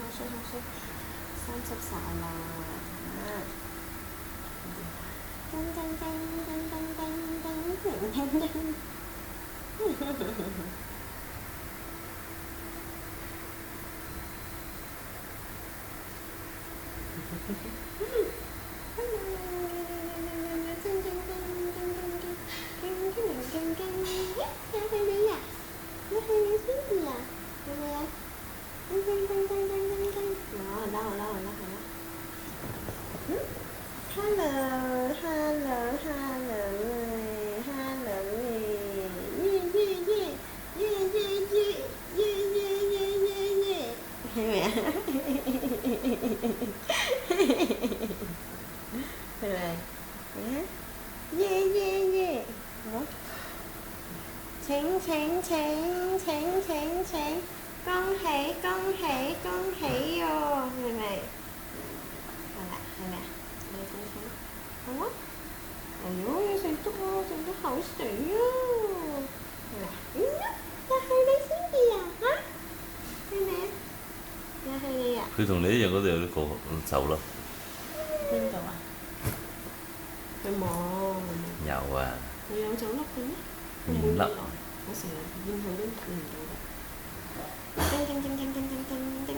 33啦。叮叮叮叮叮叮叮叮叮叮。請，恭喜喎，係咪？係咪？請，好啊！哎呦，你食得喎，食得好死啊！係咪？又係你Cindy啊？嚇？係咪啊？又係你啊？佢同你一樣嗰度有啲個手咯。邊度啊？佢冇。有啊。你有手粒嘅咩？面粒。我成日見佢都見唔到嘅。叮叮叮叮叮叮叮叮。